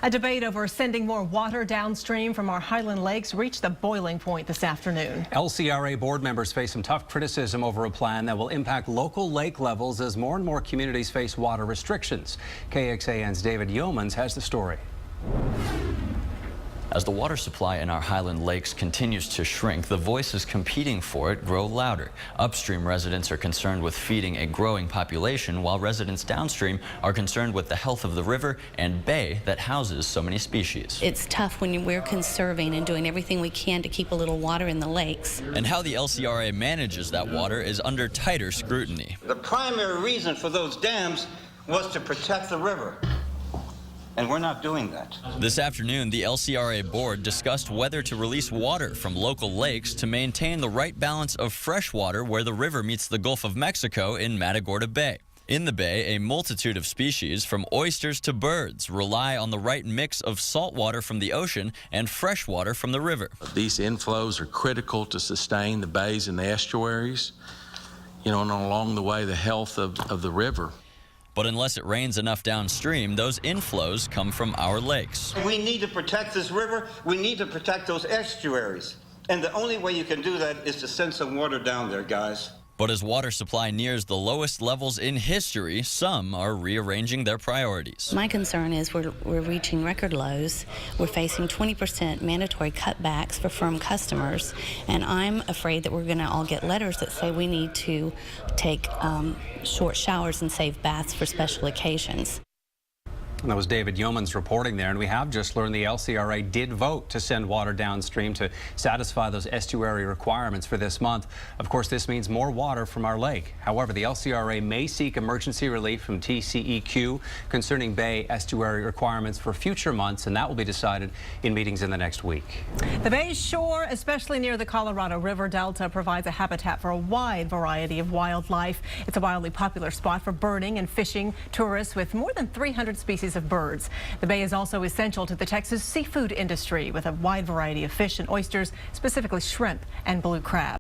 A debate over sending more water downstream from our Highland Lakes reached the boiling point this afternoon. LCRA board members face some tough criticism over a plan that will impact local lake levels as more and more communities face water restrictions. KXAN's David Yeomans has the story. As the water supply in our Highland Lakes continues to shrink, the voices competing for it grow louder. Upstream residents are concerned with feeding a growing population, while residents downstream are concerned with the health of the river and bay that houses so many species. It's tough when we're conserving and doing everything we can to keep a little water in the lakes. And how the LCRA manages that water is under tighter scrutiny. The primary reason for those dams was to protect the river. And we're not doing that. This afternoon, the LCRA board discussed whether to release water from local lakes to maintain the right balance of fresh water where the river meets the Gulf of Mexico in Matagorda Bay. In the bay, a multitude of species, from oysters to birds, rely on the right mix of salt water from the ocean and fresh water from the river. These inflows are critical to sustain the bays and the estuaries, and along the way, the health of the river. But unless it rains enough downstream, those inflows come from our lakes. We need to protect this river. We need to protect those estuaries. And the only way you can do that is to send some water down there, guys. But as water supply nears the lowest levels in history, some are rearranging their priorities. My concern is we're reaching record lows. We're facing 20% mandatory cutbacks for firm customers, and I'm afraid that we're going to all get letters that say we need to take short showers and save baths for special occasions. And that was David Yeomans reporting there, and we have just learned the LCRA did vote to send water downstream to satisfy those estuary requirements for this month. Of course, this means more water from our lake. However, the LCRA may seek emergency relief from TCEQ concerning bay estuary requirements for future months, and that will be decided in meetings in the next week. The bay's shore, especially near the Colorado River Delta, provides a habitat for a wide variety of wildlife. It's a wildly popular spot for birding and fishing tourists with more than 300 species of birds. The bay is also essential to the Texas seafood industry with a wide variety of fish and oysters, specifically shrimp and blue crab.